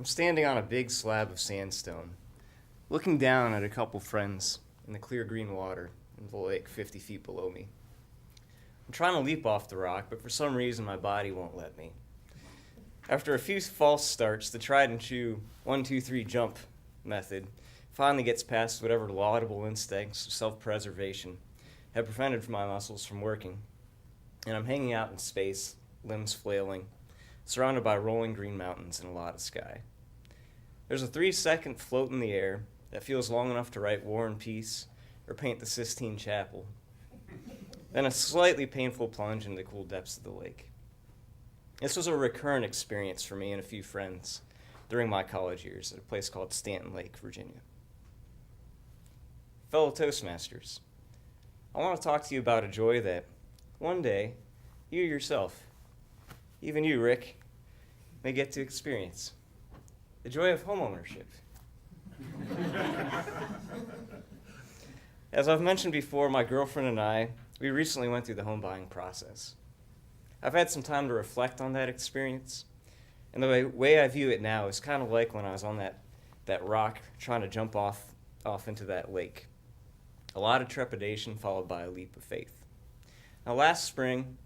I'm standing on a big slab of sandstone, looking down at a couple friends in the clear green water in the lake 50 feet below me. I'm trying to leap off the rock, but for some reason my body won't let me. After a few false starts, the tried and true 1, 2, 3 jump method finally gets past whatever laudable instincts of self-preservation had prevented my muscles from working, and I'm hanging out in space, limbs flailing, surrounded by rolling green mountains and a lot of sky. There's a 3-second float in the air that feels long enough to write War and Peace or paint the Sistine Chapel, then a slightly painful plunge into the cool depths of the lake. This was a recurrent experience for me and a few friends during my college years at a place called Stanton Lake, Virginia. Fellow Toastmasters, I want to talk to you about a joy that one day you yourself, even you, Rick, may get to experience. The joy of homeownership. As I've mentioned before, my girlfriend and I, we recently went through the home buying process. I've had some time to reflect on that experience, and the way I view it now is kind of like when I was on that rock trying to jump off into that lake. A lot of trepidation followed by a leap of faith. Now last spring,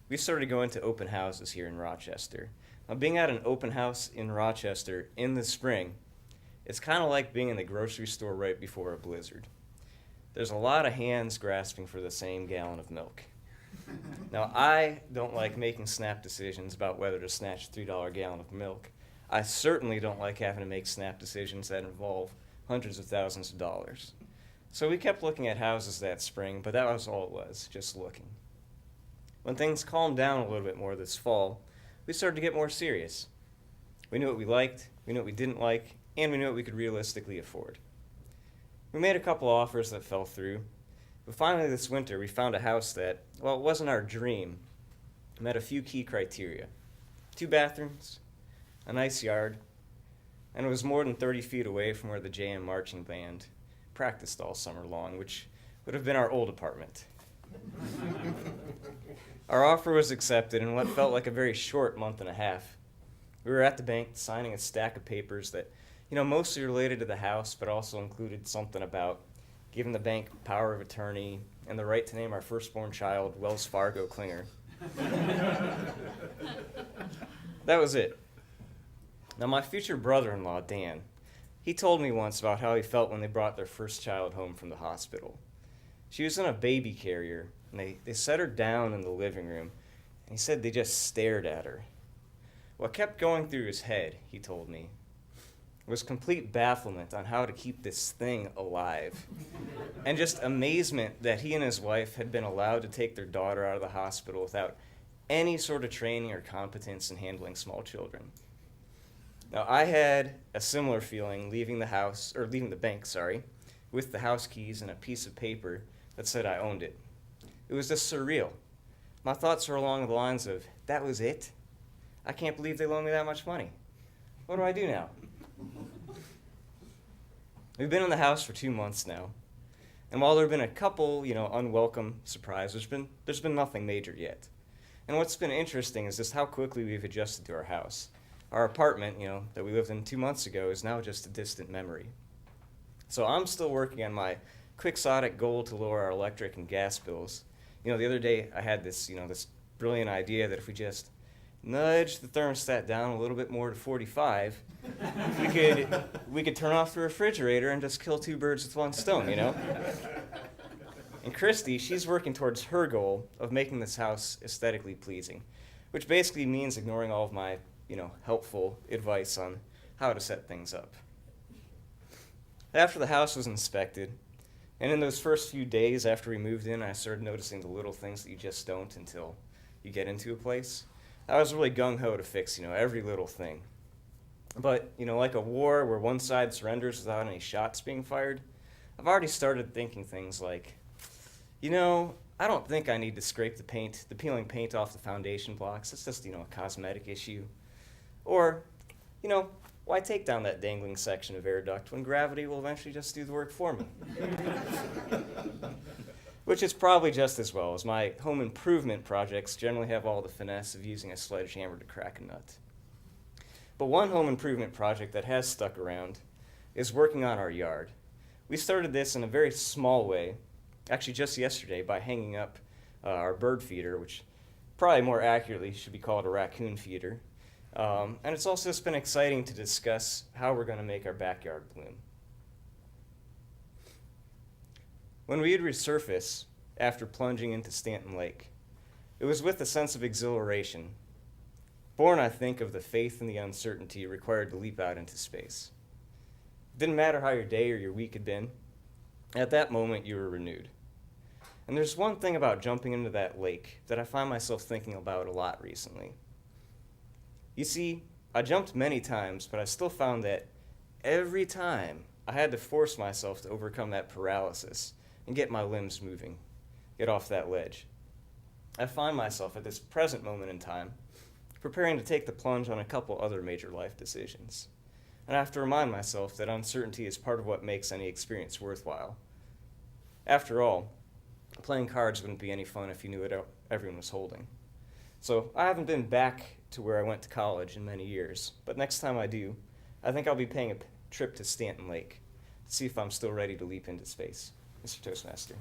we started going to open houses here in Rochester. Now being at an open house in Rochester in the spring, it's kind of like being in the grocery store right before a blizzard. There's a lot of hands grasping for the same gallon of milk. Now, I don't like making snap decisions about whether to snatch a $3 gallon of milk. I certainly don't like having to make snap decisions that involve hundreds of thousands of dollars. So we kept looking at houses that spring, but that was all it was, just looking. When things calmed down a little bit more this fall, we started to get more serious. We knew what we liked, we knew what we didn't like, and we knew what we could realistically afford. We made a couple offers that fell through, but finally this winter we found a house that, well, it wasn't our dream, met a few key criteria. 2 bathrooms, a nice yard, and it was more than 30 feet away from where the JM marching band practiced all summer long, which would have been our old apartment. Our offer was accepted in what felt like a very short month and a half. We were at the bank signing a stack of papers that, mostly related to the house, but also included something about giving the bank power of attorney and the right to name our firstborn child Wells Fargo Klinger. That was it. Now, my future brother-in-law, Dan, he told me once about how he felt when they brought their first child home from the hospital. She was in a baby carrier, and they set her down in the living room, and he said they just stared at her. What kept going through his head, he told me, was complete bafflement on how to keep this thing alive, and just amazement that he and his wife had been allowed to take their daughter out of the hospital without any sort of training or competence in handling small children. Now, I had a similar feeling leaving the bank, with the house keys and a piece of paper that said I owned it. It was just surreal. My thoughts were along the lines of, that was it? I can't believe they loaned me that much money. What do I do now? We've been in the house for 2 months now, and while there have been a couple, unwelcome surprises, there's been nothing major yet. And what's been interesting is just how quickly we've adjusted to our house. Our apartment, that we lived in 2 months ago is now just a distant memory. So I'm still working on my quixotic goal to lower our electric and gas bills. The other day I had this brilliant idea that if we just nudge the thermostat down a little bit more to 45, we could turn off the refrigerator and just kill 2 birds with 1 stone, And Christy, she's working towards her goal of making this house aesthetically pleasing, which basically means ignoring all of my, helpful advice on how to set things up. After the house was inspected, and in those first few days after we moved in, I started noticing the little things that you just don't until you get into a place. I was really gung-ho to fix, every little thing. But, like a war where one side surrenders without any shots being fired, I've already started thinking things like, I don't think I need to scrape the peeling paint off the foundation blocks. It's just, a cosmetic issue. Or, why take down that dangling section of air duct when gravity will eventually just do the work for me? Which is probably just as well, as my home improvement projects generally have all the finesse of using a sledgehammer to crack a nut. But one home improvement project that has stuck around is working on our yard. We started this in a very small way, actually just yesterday, by hanging up our bird feeder, which probably more accurately should be called a raccoon feeder. And it's also just been exciting to discuss how we're going to make our backyard bloom. When we would resurface after plunging into Stanton Lake, it was with a sense of exhilaration, born, I think, of the faith and the uncertainty required to leap out into space. It didn't matter how your day or your week had been. At that moment, you were renewed. And there's one thing about jumping into that lake that I find myself thinking about a lot recently. You see, I jumped many times, but I still found that every time I had to force myself to overcome that paralysis and get my limbs moving, get off that ledge. I find myself at this present moment in time preparing to take the plunge on a couple other major life decisions. And I have to remind myself that uncertainty is part of what makes any experience worthwhile. After all, playing cards wouldn't be any fun if you knew what everyone was holding. So I haven't been back to where I went to college in many years, but next time I do, I think I'll be paying a trip to Stanton Lake to see if I'm still ready to leap into space. Mr. Toastmaster.